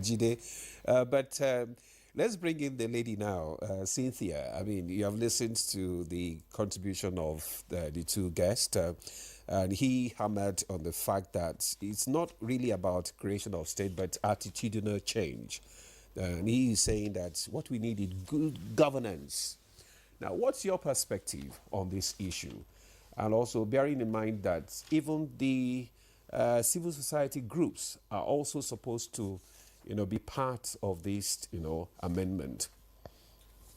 Jide. But let's bring in the lady now, Cynthia. I mean, you have listened to the contribution of the two guests, and he hammered on the fact that it's not really about creation of state, but attitudinal change. And he is saying that what we need is good governance. Now, what's your perspective on this issue? And also bearing in mind that even the civil society groups are also supposed to, be part of this, amendment.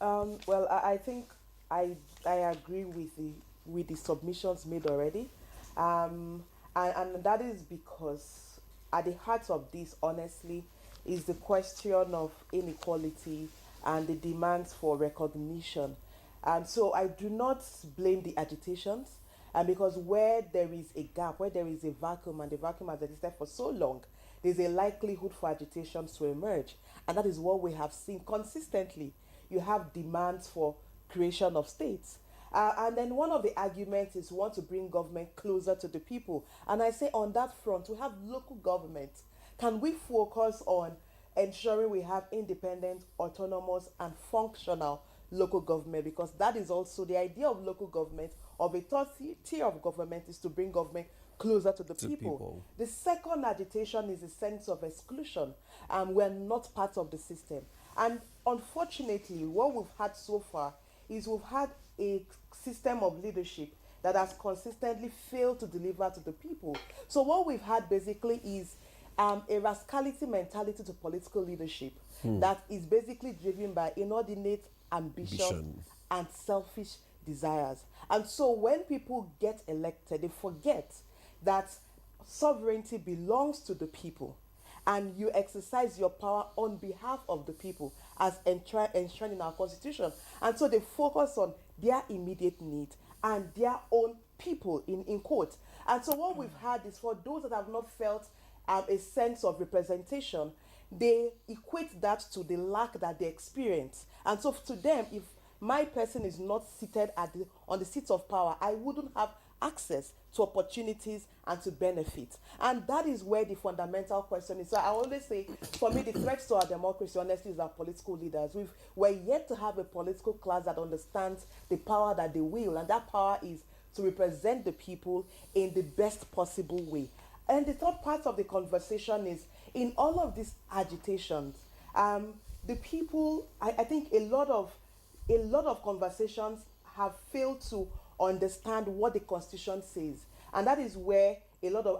Well, I think I agree with the submissions made already, and that is because at the heart of this, honestly, is the question of inequality and the demands for recognition. And so I do not blame the agitations, and because where there is a gap, where there is a vacuum, and the vacuum has existed for so long, there's a likelihood for agitations to emerge. And that is what we have seen consistently. You have demands for creation of states. And then one of the arguments is we want to bring government closer to the people. And I say on that front, we have local government. Can we focus on ensuring we have independent, autonomous, and functional local government? Because that is also the idea of local government, of a third tier of government, is to bring government closer to the people. The second agitation is a sense of exclusion, and we're not part of the system. And unfortunately, what we've had so far is we've had a system of leadership that has consistently failed to deliver to the people. So what we've had basically is a rascality mentality to political leadership that is basically driven by inordinate ambition and selfish desires. And so when people get elected, they forget that sovereignty belongs to the people, and you exercise your power on behalf of the people as enshrined in our constitution. And so they focus on their immediate need and their own people, in quote. And so what we've had is, for those that have not felt a sense of representation, they equate that to the lack that they experience. And so to them, if my person is not seated on the seats of power, I wouldn't have access to opportunities and to benefit. And that is where the fundamental question is. So I always say, for me, the threat to our democracy, honestly, is our political leaders. We're yet to have a political class that understands the power that they wield, and that power is to represent the people in the best possible way. And the third part of the conversation is, in all of these agitations, the people, I think a lot of conversations have failed to understand what the constitution says. And that is where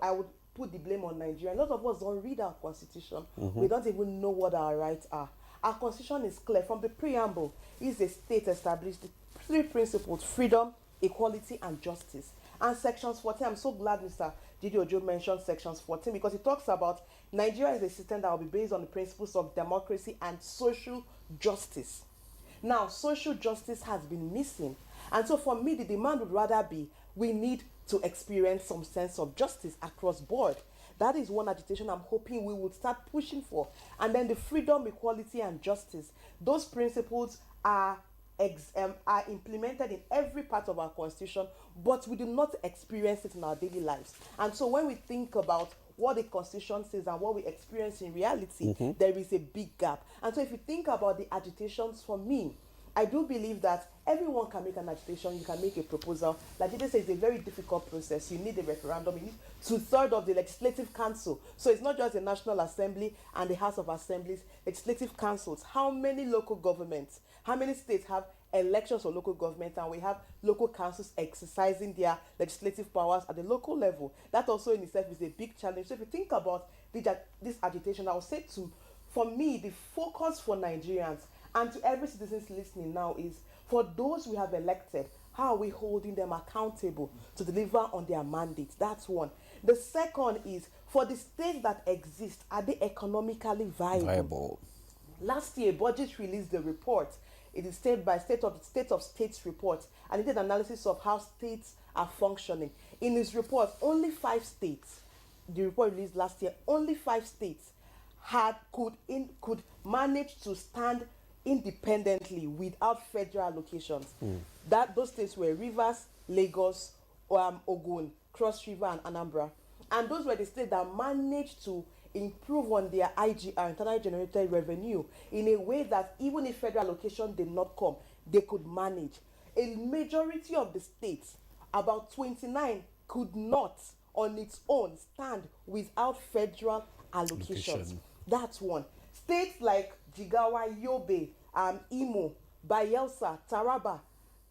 I would put the blame on Nigeria. A lot of us don't read our constitution. We don't even know what our rights are. Our constitution is clear. From the preamble, is a state established three principles: freedom, equality, and justice. And sections 14, I'm so glad Mr. Didi Ojo mentioned sections 14, because it talks about Nigeria is a system that will be based on the principles of democracy and social justice. Now, social justice has been missing. And so for me, the demand would rather be, we need to experience some sense of justice across board. That is one agitation I'm hoping we would start pushing for. And then the freedom, equality, and justice. Those principles are implemented in every part of our constitution, but we do not experience it in our daily lives. And so when we think about what the constitution says and what we experience in reality, there is a big gap. And so if you think about the agitations, for me, I do believe that everyone can make an agitation, you can make a proposal. Like Jide says, it's a very difficult process. You need a referendum, you need two-thirds of the legislative council. So it's not just the National Assembly and the House of Assemblies, legislative councils. How many local governments, how many states have elections for local government, and we have local councils exercising their legislative powers at the local level? That also in itself is a big challenge. So if you think about this agitation, I would say for me, the focus for Nigerians and to every citizen listening now is, for those we have elected, how are we holding them accountable to deliver on their mandates? That's one. The second is, for the states that exist, are they economically viable? Last year, Budget released the report. It is state by state of states report, and it did analysis of how states are functioning. In his report, only 5 states, the report released last year, only 5 states could manage to stand independently without federal allocations. Those states were Rivers, Lagos, Ogun, Cross River, and Anambra. And those were the states that managed to improve on their IGR, internal generated revenue, in a way that even if federal allocation did not come, they could manage. A majority of the states, about 29, could not on its own stand without federal allocations. Allocation. That's one. States like Jigawa, Yobe, Imo, Bayelsa, Taraba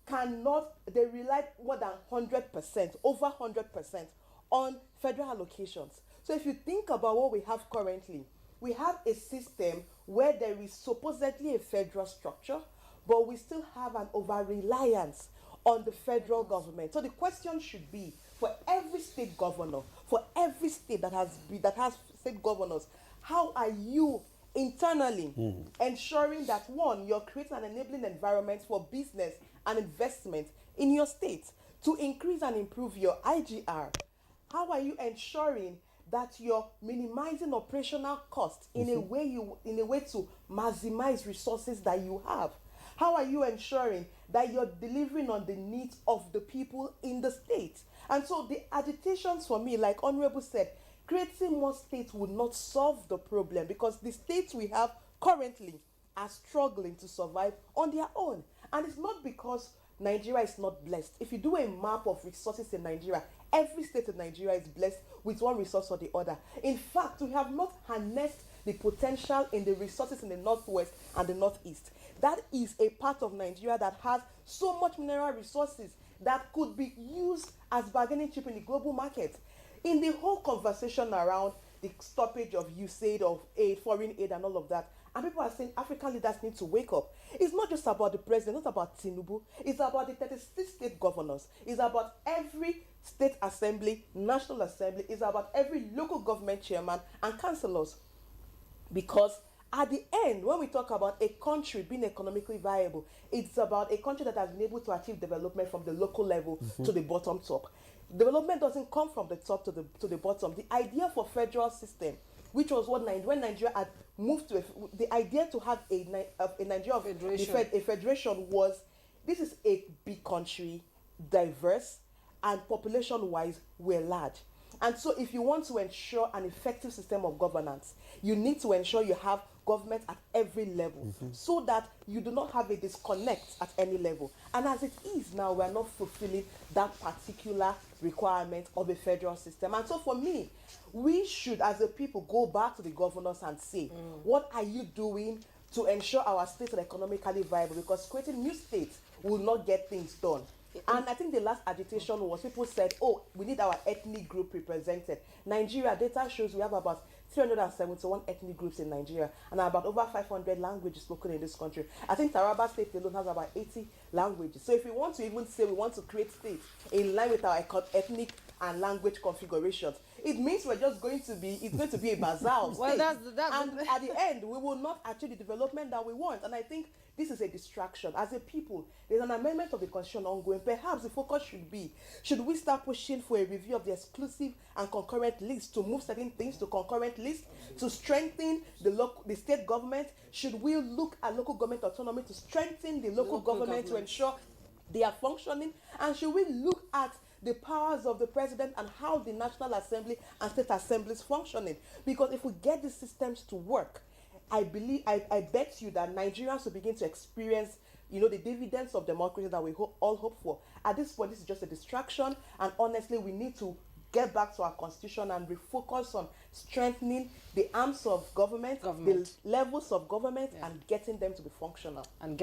cannot, they rely more than 100%, over 100% on federal allocations. So if you think about what we have currently, we have a system where there is supposedly a federal structure, but we still have an over-reliance on the federal government. So the question should be, for every state governor, for every state that has state governors, how are you internally ensuring that, one, you're creating an enabling environment for business and investment in your state to increase and improve your IGR? How are you ensuring that you're minimizing operational costs in a way to maximize resources that you have? How are you ensuring that you're delivering on the needs of the people in the state? And so the agitations for me, like Honorable said, creating more states would not solve the problem, because the states we have currently are struggling to survive on their own. And it's not because Nigeria is not blessed. If you do a map of resources in Nigeria, every state in Nigeria is blessed with one resource or the other. In fact, we have not harnessed the potential in the resources in the northwest and the northeast. That is a part of Nigeria that has so much mineral resources that could be used as bargaining chip in the global market. In the whole conversation around the stoppage of USAID, of aid, foreign aid and all of that, and people are saying African leaders need to wake up. It's not just about the president, it's not about Tinubu. It's about the 36 state governors. It's about every state assembly, national assembly. It's about every local government chairman and councillors. Because at the end, when we talk about a country being economically viable, it's about a country that has been able to achieve development from the local level to the bottom top. Development doesn't come from the top to the bottom. The idea for federal system, which was what when Nigeria had moved to, the idea to have a Nigeria of a federation was, this is a big country, diverse, and population-wise, we're large. And so if you want to ensure an effective system of governance, you need to ensure you have government at every level, so that you do not have a disconnect at any level. And as it is now, we are not fulfilling that particular requirement of a federal system. And so for me, we should, as a people, go back to the governors and say, what are you doing to ensure our states are economically viable? Because creating new states will not get things done. And I think the last agitation was, people said, oh, we need our ethnic group represented. Nigeria, data shows we have about 371 ethnic groups in Nigeria, and about over 500 languages spoken in this country. I think Taraba State alone has about 80 languages. So if we want to even say we want to create states in line with our ethnic and language configurations, it means we're just going to be, it's going to be a bazaar of Well, states. that's And at the end, we will not achieve the development that we want. And I think this is a distraction. As a people, there's an amendment of the constitution ongoing. Perhaps the focus should be, should we start pushing for a review of the exclusive and concurrent list, to move certain things to concurrent list, to strengthen the state government? Should we look at local government autonomy to strengthen the local government to ensure they are functioning? And should we look at the powers of the president and how the National Assembly and state assemblies functioning? Because if we get these systems to work, I bet you that Nigerians will begin to experience, the dividends of democracy that we all hope for. At this point, this is just a distraction, and honestly, we need to get back to our constitution and refocus on strengthening the arms of government. The levels of government, and getting them to be functional. And